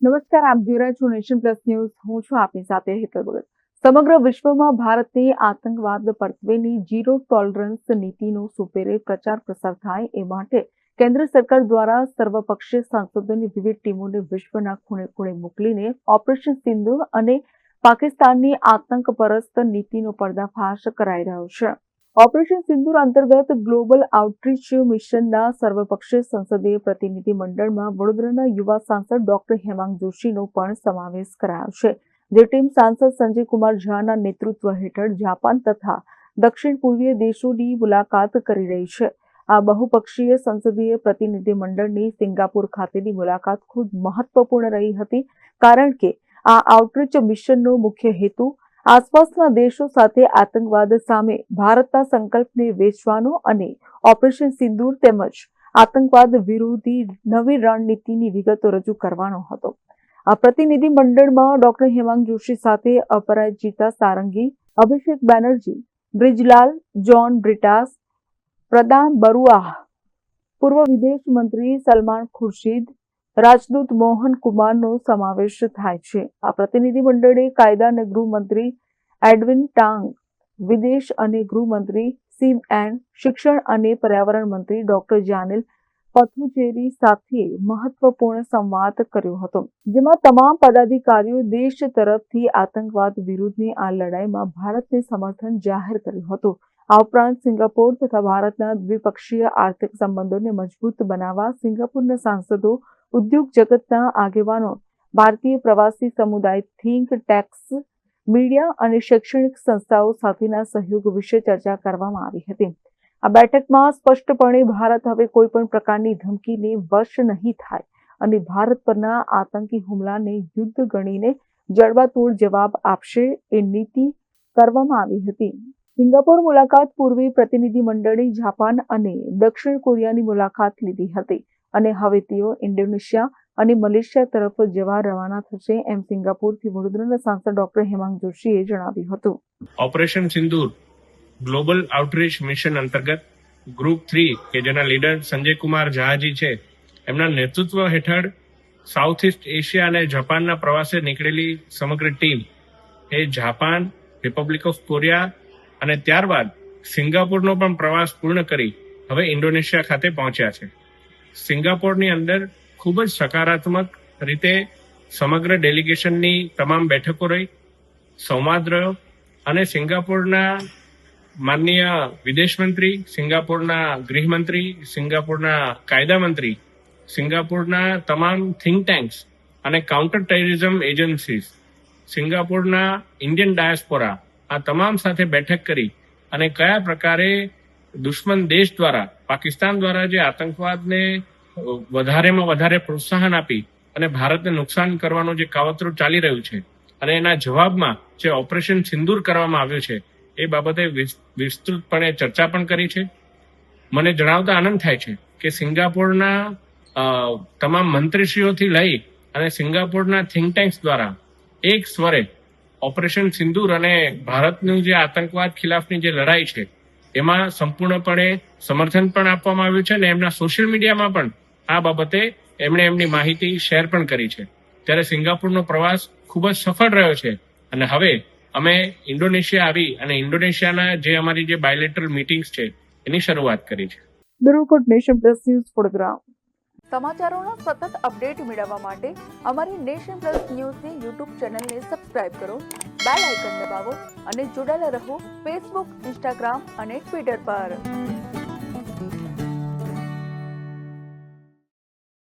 નમસ્કાર, આપ જોઈ રહ્યા છો નેશન પ્લસ ન્યૂઝ. હું છું આપની સાથે હેતલ ભગત. સમગ્ર વિશ્વમાં ભારતની આતંકવાદ પરત્વેની ઝીરો ટોલરન્સ નીતિનો સુપેરે પ્રચાર પ્રસાર થાય એ માટે કેન્દ્ર સરકાર દ્વારા સર્વપક્ષીય સાંસદોની વિવિધ ટીમોને વિશ્વના ખૂણે ખૂણે મોકલીને ઓપરેશન સિંદૂર અને પાકિસ્તાનની આતંકપરસ્ત નીતિનો પર્દાફાશ કરાઈ રહ્યો છે. ઓપરેશન સિંદૂર અંતર્ગત ગ્લોબલ આઉટરીચ મિશનના સર્વપક્ષીય સંસદીય પ્રતિનિધિ મંડળમાં વડોદરાના યુવા સાંસદ ડોક્ટર હેમાંગ જોશીનો પણ સમાવેશ કરાયો છે. જે ટીમ સાંસદ સંજય કુમાર ઝાના નેતૃત્વ હેઠળ જાપાન તથા દક્ષિણ પૂર્વીય દેશોની મુલાકાત કરી રહી છે. આ બહુપક્ષીય સંસદીય પ્રતિનિધિ મંડળની સિંગાપુર ખાતેની મુલાકાત ખૂબ મહત્વપૂર્ણ રહી હતી, કારણ કે આ આઉટરીચ મિશનનો મુખ્ય હેતુ આસપાસના દેશો સાથે આતંકવાદ સામે ભારતના સંકલ્પને વેચવાનો અને ઓપરેશન સિંદૂર તેમજ આતંકવાદ વિરોધી નવી રણનીતિની વિગતો રજૂ કરવાનો હતો. આ પ્રતિનિધિ મંડળમાં ડોક્ટર હેમાંગ જોશી સાથે અપરાજિતા સારંગી, અભિષેક બેનર્જી, બ્રિજરાજ જોન બ્રિટાસ, પ્રદાન બરુઆહ, પૂર્વ વિદેશ મંત્રી સલમાન ખુરશીદ, રાજદૂત મોહન કુમારનો સમાવેશ થાય છે. આ પ્રતિનિધિ મંડળે કાયદા અને ગૃહમંત્રી એડવિન ટાંગ, વિદેશ અને ગૃહમંત્રી સીમ એન, શિક્ષણ અને પર્યાવરણ મંત્રી ડોક્ટર જાનિલ પથુચેરી સાથે મહત્વપૂર્ણ સંવાદ કર્યો હતો, જેમાં તમામ પદાધિકારીઓ દેશ તરફથી આતંકવાદ વિરુદ્ધની આ લડાઈમાં ભારતને સમર્થન જાહેર કર્યું હતું. આ ઉપરાંત સિંગાપોર તથા ભારતના દ્વિપક્ષીય આર્થિક સંબંધોને મજબૂત બનાવવા સિંગાપુરના સાંસદો, ઉદ્યોગ જગતના આગેવાનો, ભારતીય પ્રવાસી સમુદાય, થિંક ટેક્સ, મીડિયા અને શૈક્ષણિક સંસ્થાઓ સાથેના સહયોગ વિશે ચર્ચા કરવામાં આવી હતી. આ બેઠકમાં સ્પષ્ટપણે ભારત હવે કોઈ પણ પ્રકારની ધમકીને વશ નહીં થાય અને ભારત પરના આતંકી હુમલાને યુદ્ધ ગણીને જડબાતોડ જવાબ આપશે એ નીતિ કરવામાં આવી હતી. સિંગાપોર મુલાકાત પૂર્વે પ્રતિનિધિ મંડળે જાપાન અને દક્ષિણ કોરિયાની મુલાકાત લીધી હતી અને હવે તેઓ ઇન્ડોનેશિયા અને મલેશિયા તરફ જવા રવાના થશે, એમ સિંગાપોરથી વડોદરાના સાંસદ ડોક્ટર હેમાંગ જોશીએ જણાવ્યું હતું. ઓપરેશન સિંદૂર ગ્લોબલ આઉટરીચ મિશન અંતર્ગત ગ્રુપ 3 કે જેના લીડર સંજય કુમાર ઝાજી છે, એમના નેતૃત્વ હેઠળ સાઉથ ઇસ્ટ એશિયા અને જાપાનના પ્રવાસે નીકળેલી સમગ્ર team A Japan, Republic of Korea અને ત્યારબાદ સિંગાપોરનો પણ પ્રવાસ પૂર્ણ કરી હવે ઇન્ડોનેશિયા ખાતે પહોંચ્યા છે. સિંગાપોરની અંદર ખૂબ જ સકારાત્મક રીતે સમગ્ર ડેલિગેશનની તમામ બેઠકો રહી, સંવાદ રહ્યો અને સિંગાપોરના માનનીય વિદેશ મંત્રી, સિંગાપોરના ગૃહમંત્રી, સિંગાપોરના કાયદા મંત્રી, સિંગાપોરના તમામ થિંક ટેન્ક્સ અને counter terrorism agencies, સિંગાપોરના Indian diaspora, આ તમામ સાથે બેઠક કરી અને કયા પ્રકારે દુશ્મન દેશ દ્વારા, પાકિસ્તાન દ્વારા જે આતંકવાદને વધારેમાં વધારે પ્રોત્સાહન આપી અને ભારતને નુકસાન કરવાનું જે કાવતરું ચાલી રહ્યું છે અને એના જવાબમાં જે ઓપરેશન સિંદૂર કરવામાં આવ્યું છે એ બાબતે વિસ્તૃતપણે ચર્ચા પણ કરી છે. મને જણાવતા આનંદ થાય છે કે સિંગાપોરના તમામ મંત્રીશ્રીઓથી લઈ અને સિંગાપોરના થિંક ટેન્ક્સ દ્વારા એક સ્વરે ઓપરેશન સિંદૂર અને ભારતનું જે આતંકવાદ ખિલાફની જે લડાઈ છે એમાં સંપૂર્ણપણે સમર્થન પણ આપવામાં આવ્યું છે અને એમના સોશિયલ મીડિયામાં પણ આ બાબતે એમણે એમની માહિતી શેર પણ કરી છે. ત્યારે સિંગાપુરનો પ્રવાસ ખૂબ જ સફળ રહ્યો છે અને હવે અમે ઇન્ડોનેશિયા આવી અને ઇન્ડોનેશિયાના જે અમારી જે બાયલેટરલ મીટિંગ્સ છે એની શરૂઆત કરી છે. Bureau report, nation plus news, Vadodara. સમાચારોના સતત અપડેટ મેળવવા માટે અમારી નેશન પ્લસ ન્યૂઝની યુટ્યુબ ચેનલને સબસ્ક્રાઇબ કરો, બેલ આઇકન દબાવો અને જોડાયેલા રહો ફેસબુક, ઇન્સ્ટાગ્રામ અને ટ્વિટર પર.